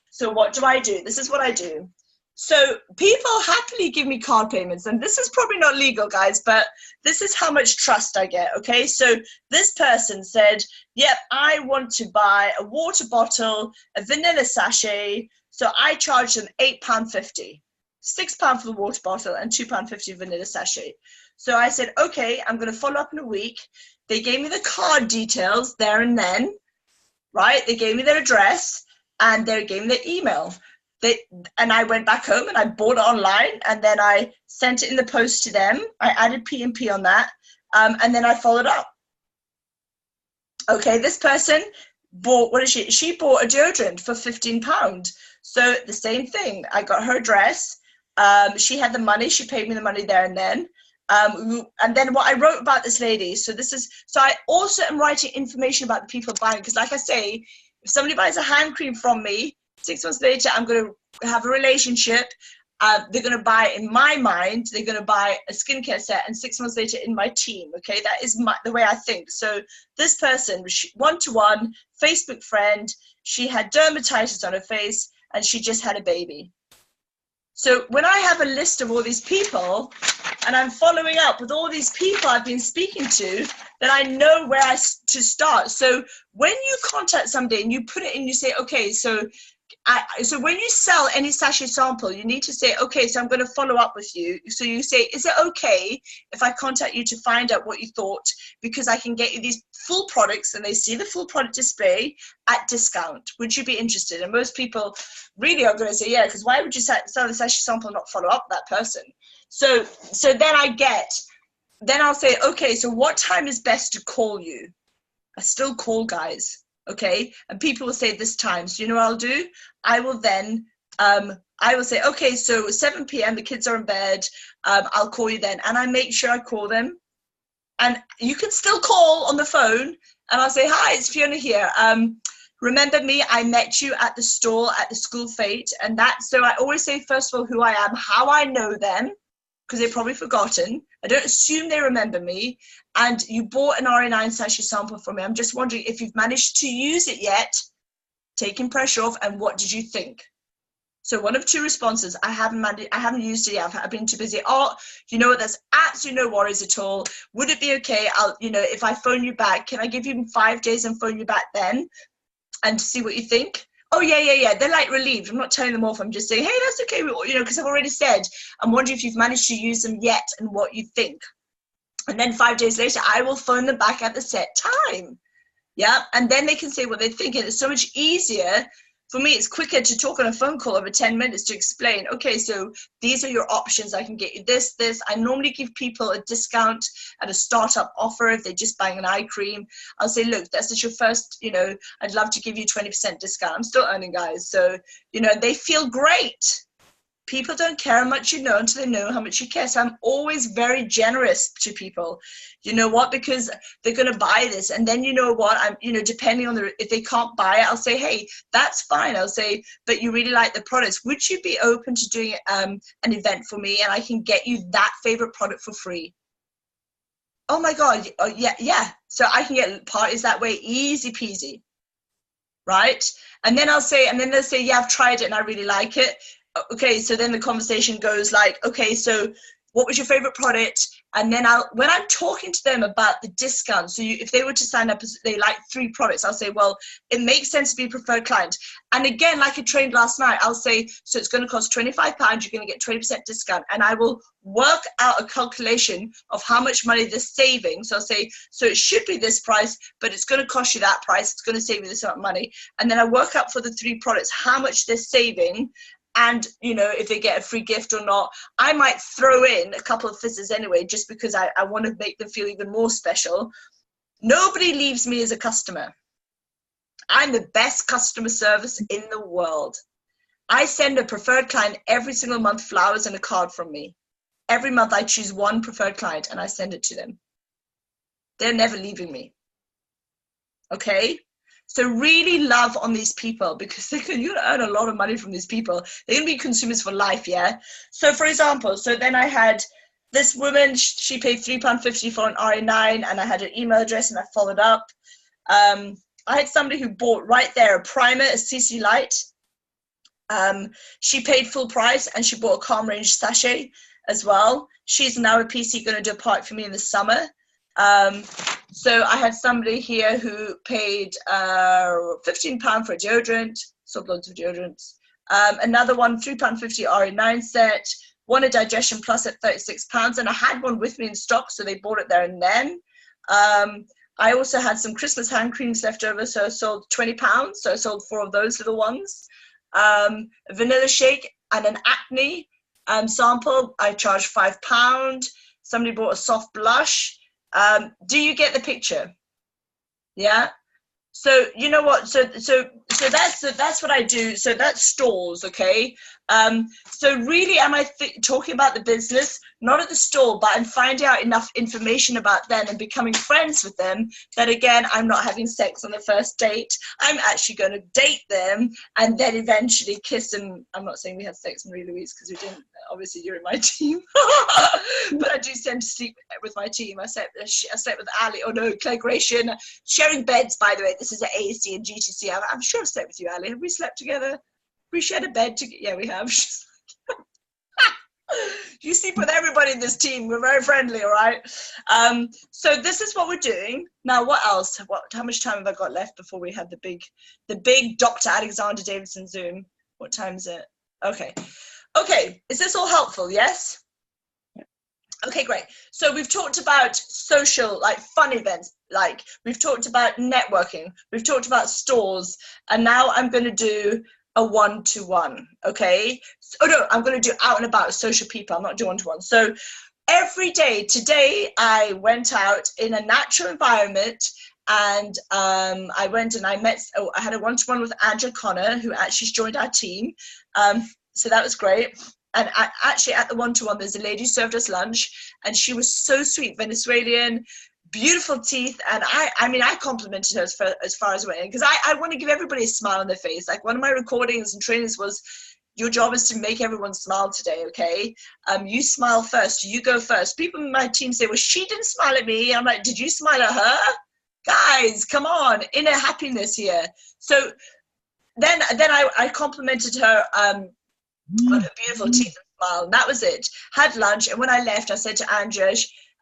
S1: So what do I do? This is what I do. So people happily give me card payments, and this is probably not legal, guys, but this is how much trust I get, okay? So this person said, yep, I want to buy a water bottle, a vanilla sachet, so I charge them £8.50. £6 for the water bottle and £2.50 vanilla sachet. So I said, okay, I'm going to follow up in a week. They gave me the card details there and then, right? They gave me their address and they gave me their email. And I went back home and I bought it online, and then I sent it in the post to them. I added P&P on that, and then I followed up. Okay, this person bought, what is she? She bought a deodorant for £15. So the same thing. I got her address. She had the money. She paid me the money there and then. And then what I wrote about this lady. So I also am writing information about the people buying, because like I say, if somebody buys a hand cream from me, 6 months later, I'm going to have a relationship. They're going to buy, in my mind, they're going to buy a skincare set, and 6 months later in my team. Okay, that is the way I think. So this person, one-to-one, Facebook friend, she had dermatitis on her face, and she just had a baby. So when I have a list of all these people, and I'm following up with all these people I've been speaking to, then I know where to start. So when you contact somebody and you put it in, you say, okay, so when you sell any sachet sample, you need to say, okay, so I'm going to follow up with you. So you say, is it okay if I contact you to find out what you thought? Because I can get you these full products, and they see the full product display at discount. Would you be interested? And most people really are going to say, yeah, because why would you sell the sachet sample and not follow up that person? So then I'll say, okay, so what time is best to call you? I still call, guys. Okay, and people will say this time. So you know what I'll do? I will then, I will say, okay, so 7 p.m. the kids are in bed. I'll call you then, and I make sure I call them. And you can still call on the phone, and I'll say, hi, it's Fiona here. Remember me? I met you at the stall at the school fete, and so I always say first of all who I am, how I know them, because they've probably forgotten. I don't assume they remember me. And you bought an RA9 sachet sample from me. I'm just wondering if you've managed to use it yet, taking pressure off, and what did you think? So one of two responses. I haven't used it yet. I've been too busy. Oh, you know what? There's absolutely no worries at all. Would it be okay? If I phone you back, can I give you 5 days and phone you back then and see what you think? Oh, yeah. They're like relieved. I'm not telling them off. I'm just saying, hey, that's okay. Because I've already said, I'm wondering if you've managed to use them yet and what you think. And then 5 days later, I will phone them back at the set time. Yeah. And then they can say what they think. And it's so much easier. For me, it's quicker to talk on a phone call over 10 minutes to explain, okay, so these are your options. I can get you this. I normally give people a discount at a startup offer if they're just buying an eye cream. I'll say, look, that's just your first, I'd love to give you 20% discount. I'm still earning, guys. So, they feel great. People don't care how much you know until they know how much you care. So I'm always very generous to people. You know what? Because they're going to buy this. And then you know what? Depending on if they can't buy it, I'll say, hey, that's fine. I'll say, but you really like the products. Would you be open to doing an event for me? And I can get you that favorite product for free. Oh my God. Oh, yeah. So I can get parties that way. Easy peasy. Right? And then they'll say, yeah, I've tried it and I really like it. Okay, so then the conversation goes like, okay, so what was your favorite product? And then when I'm talking to them about the discount, so if they were to sign up, they like 3 products, I'll say, well, it makes sense to be a preferred client. And again, like I trained last night, I'll say, so it's going to cost £25, you're going to get 20% discount. And I will work out a calculation of how much money they're saving. So I'll say, so it should be this price, but it's going to cost you that price. It's going to save you this amount of money. And then I work out for the 3 products, how much they're saving. And, if they get a free gift or not. I might throw in a couple of fizzes anyway, just because I want to make them feel even more special. Nobody leaves me as a customer. I'm the best customer service in the world. I send a preferred client every single month flowers and a card from me. every month I choose one preferred client and I send it to them. They're never leaving me. Okay? So really love on these people, because you're gonna earn a lot of money from these people. They're gonna be consumers for life, yeah? So for example, so then I had this woman, she paid £3.50 for an RA9, and I had her email address and I followed up. I had somebody who bought right there a primer, a CC light. She paid full price and she bought a Calm Range sachet as well. She's now a PC going to do a part for me in the summer. So I had somebody here who paid £15 for a deodorant, sold loads of deodorants. Another one, £3.50 RA9 set. One a Digestion Plus at £36, and I had one with me in stock, so they bought it there and then. I also had some Christmas hand creams left over, so I sold £20, so I sold 4 of those little ones. A vanilla shake and an acne sample, I charged £5. Somebody bought a soft blush. Do you get the picture? Yeah. So you know what? So that's what I do. So that's stalls, okay. So really, am I talking about the business, not at the stall, but I'm finding out enough information about them and becoming friends with them that, again, I'm not having sex on the first date. I'm actually going to date them and then eventually kiss them. I'm not saying we had sex, Marie Louise, because we didn't. Obviously, you're in my team. But I do tend to sleep with my team. I slept with Ali. Oh no, Claire Gratian. Sharing beds, by the way. This is at AAC and GTC. I'm sure I've slept with you, Ali. Have we slept together? We shared a bed together. Yeah, we have. You sleep with everybody in this team. We're very friendly, all right? So this is what we're doing. Now, what else? How much time have I got left before we have the big Dr. Alexander Davidson Zoom? What time is it? Okay. Okay, is this all helpful? Yes? Okay, great. So we've talked about social, like fun events, like we've talked about networking, we've talked about stores, and now I'm going to do a one-to-one, okay? Oh no, I'm going to do out and about social people. I'm not doing one-to-one. So every day, today I went out in a natural environment, and I went and I had a one-to-one with Andrea Connor, who actually joined our team. So that was great. And actually at the one-to-one, there's a lady who served us lunch, and she was so sweet, Venezuelan, beautiful teeth. And I complimented her as far as I went, because I want to give everybody a smile on their face. Like one of my recordings and trainings was, your job is to make everyone smile today, okay? You smile first, you go first. People in my team say, well, she didn't smile at me. I'm like, did you smile at her? Guys, come on, inner happiness here. So then I complimented her on her beautiful teeth and smile, and that was it. Had lunch, and when I left, I said to Andrea,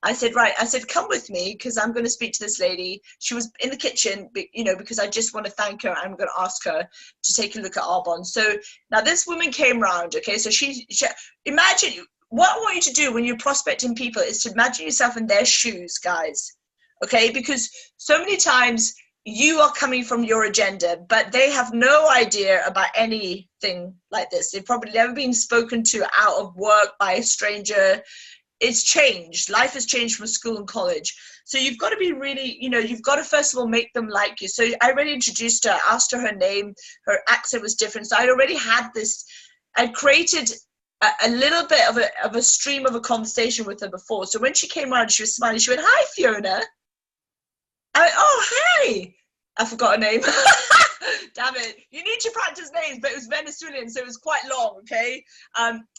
S1: I said, come with me, because I'm going to speak to this lady. She was in the kitchen, you know, because I just want to thank her. I'm going to ask her to take a look at Arbonne. So now this woman came round, okay? So she imagine, what I want you to do when you're prospecting people is to imagine yourself in their shoes, guys, okay? Because so many times you are coming from your agenda, but they have no idea about anything like this. They've probably never been spoken to out of work by a stranger. It's changed. Life has changed from school and college. So you've got to be really, you know, you've got to first of all make them like you. So I already introduced her, asked her name, her accent was different. So I'd already had this, I'd created a little bit of a stream of a conversation with her before. So when she came around, she was smiling. She went, hi, Fiona. I went, oh, hi. I forgot her name. Damn it. You need to practice names, but it was Venezuelan, so it was quite long, okay?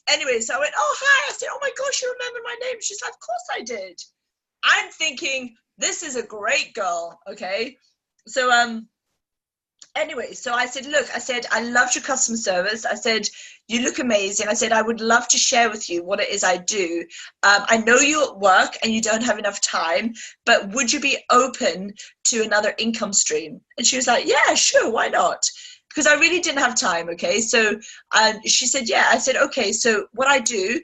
S1: Anyway, so I went, oh, hi. I said, oh, my gosh, you remember my name? She's like, of course I did. I'm thinking, this is a great girl, okay? So anyway, so I said, look, I said, I loved your customer service. I said, you look amazing. I said, I would love to share with you what it is I do. I know you're at work and you don't have enough time, but would you be open to another income stream? And she was like, yeah, sure, why not? Because I really didn't have time, okay? So she said, yeah. I said, okay, so what I do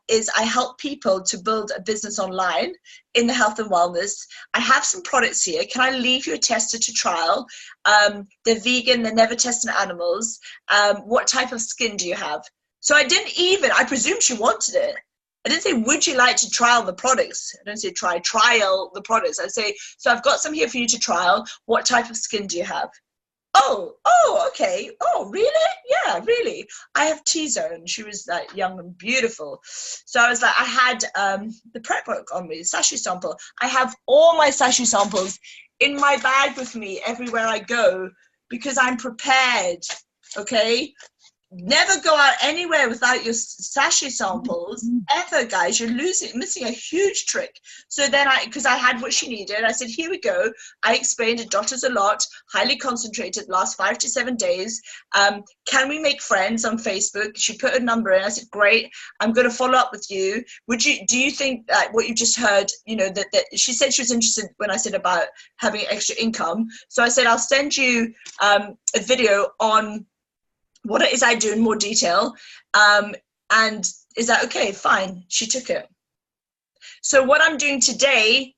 S1: is I help people to build a business online in the health and wellness. I have some products here. Can I leave you a tester to trial? They're vegan, they're never tested on animals. What type of skin do you have? So I presume she wanted it. I didn't say, would you like to trial the products? I don't say trial the products. I say, so I've got some here for you to trial. What type of skin do you have? Oh, okay. Oh, really? yeah, really. I have T-Zone. She was like young and beautiful. So I was like, I had the prep work on me, sachet sample. I have all my sachet samples in my bag with me everywhere I go because I'm prepared, okay? Never go out anywhere without your sachet samples ever, guys. You're missing a huge trick. So then because I had what she needed, I said, here we go. I explained it dotters a lot, highly concentrated, last 5 to 7 days. Can we make friends on Facebook? She put a number in. I said, great, I'm going to follow up with you. Do you think that what you just heard, you know, that she said she was interested when I said about having extra income. So I said, I'll send you a video on what it is I do in more detail. And is that okay? Fine. She took it. So what I'm doing today,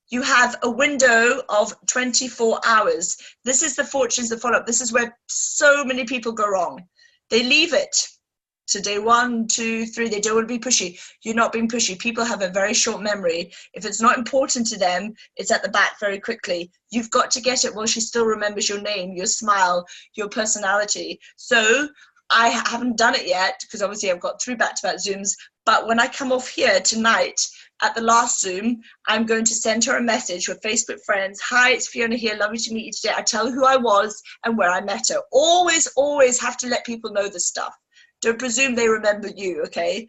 S1: you have a window of 24 hours. This is the fortunes of follow-up. This is where so many people go wrong. They leave it. So day 1, 2, 3, they don't want to be pushy. You're not being pushy. People have a very short memory. If it's not important to them, it's at the back very quickly. You've got to get it while she still remembers your name, your smile, your personality. So I haven't done it yet because obviously I've got 3 back-to-back Zooms. But when I come off here tonight at the last Zoom, I'm going to send her a message with Facebook friends. Hi, it's Fiona here. Lovely to meet you today. I tell her who I was and where I met her. Always, always have to let people know this stuff. Don't presume they remember you, okay?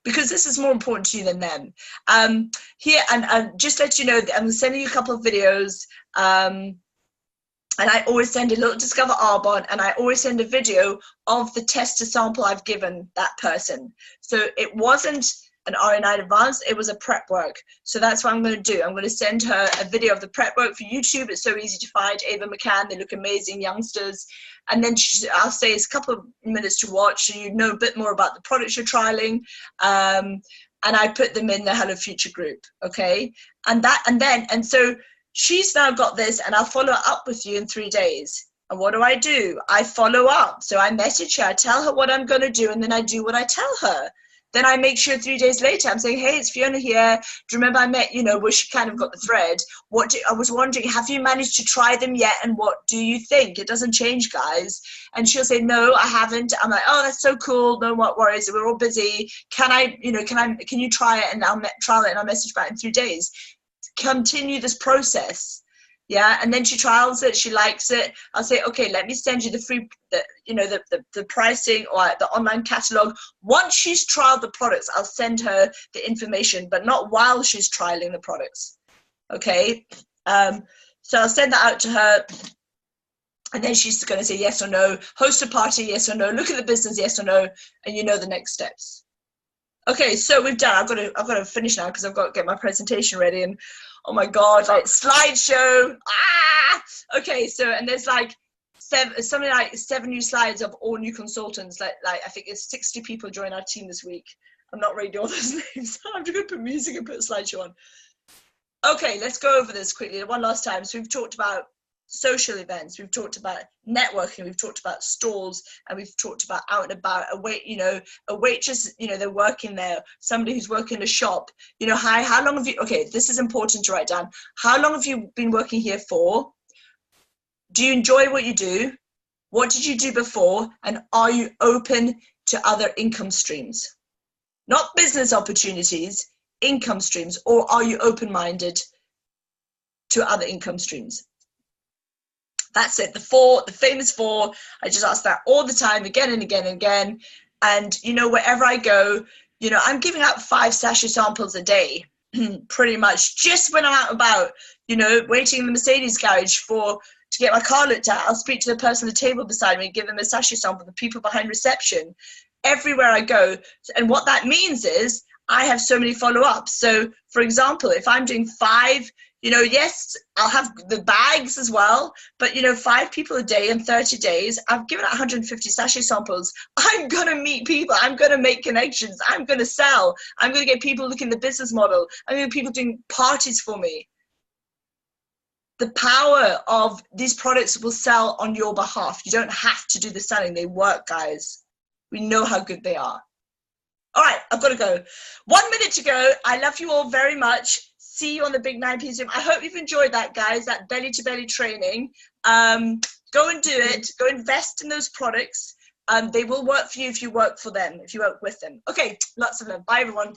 S1: Because this is more important to you than them. Here, and just let you know, I'm sending you a couple of videos, and I always send a little Discover Arbonne, and I always send a video of the tester sample I've given that person. So it wasn't an RN9 advanced, it was a prep work. So that's what I'm going to do. I'm going to send her a video of the prep work for YouTube. It's so easy to find. Ava McCann, they look amazing, youngsters. And then I'll say it's a couple of minutes to watch so you know a bit more about the products you're trialing. And I put them in the Hello Future group, okay? And so she's now got this, and I'll follow up with you in 3 days. And what do? I follow up. So I message her, I tell her what I'm going to do, and then I do what I tell her. Then I make sure 3 days later, I'm saying, hey, it's Fiona here. Do you remember I met, you know, where she kind of got the thread? I was wondering, have you managed to try them yet? And what do you think? It doesn't change, guys. And she'll say, no, I haven't. I'm like, oh, that's so cool. No worries. We're all busy. Can you try it? And I'll trial it, and I'll message back in 3 days. Continue this process. Yeah, and then she trials it, she likes it. I'll say, okay, let me send you the pricing or the online catalog. Once she's trialed the products, I'll send her the information, but not while she's trialing the products. Okay, so I'll send that out to her, and then she's going to say yes or no. Host a party, yes or no. Look at the business, yes or no, and you know the next steps. Okay, so we've done. I've got to finish now because I've got to get my presentation ready. And oh my God, like slideshow. Okay, so and there's like something like 7 new slides of all new consultants. Like I think it's 60 people join our team this week. I'm not reading all those names. I'm just going to put music and put a slideshow on. Okay, let's go over this quickly one last time. So we've talked about social events, we've talked about networking, we've talked about stalls, and we've talked about out and about. A waitress, they're working there, somebody who's working in a shop. Hi, how long have you, okay, this is important to write down. How long have you been working here for? Do you enjoy what you do? What did you do before? And are you open to other income streams? Not business opportunities, income streams. Or are you open-minded to other income streams? That's it, the famous 4. I just ask that all the time, again and again and again. And, wherever I go, I'm giving out 5 sachet samples a day, pretty much. Just when I'm out and about, waiting in the Mercedes garage to get my car looked at, I'll speak to the person at the table beside me, give them a sachet sample, the people behind reception, everywhere I go. And what that means is I have so many follow-ups. So, for example, if I'm doing 5, yes, I'll have the bags as well, but 5 people a day in 30 days, I've given out 150 sachet samples. I'm going to meet people. I'm going to make connections. I'm going to sell. I'm going to get people looking at the business model. I'm going to get people doing parties for me. The power of these products will sell on your behalf. You don't have to do the selling. They work, guys. We know how good they are. All right, I've got to go. 1 minute to go. I love you all very much. See you on the Big 9 P Zoom. I hope you've enjoyed that, guys, that belly-to-belly training. Go and do it. Go invest in those products. They will work for you if you work for them, if you work with them. Okay, lots of love. Bye, everyone.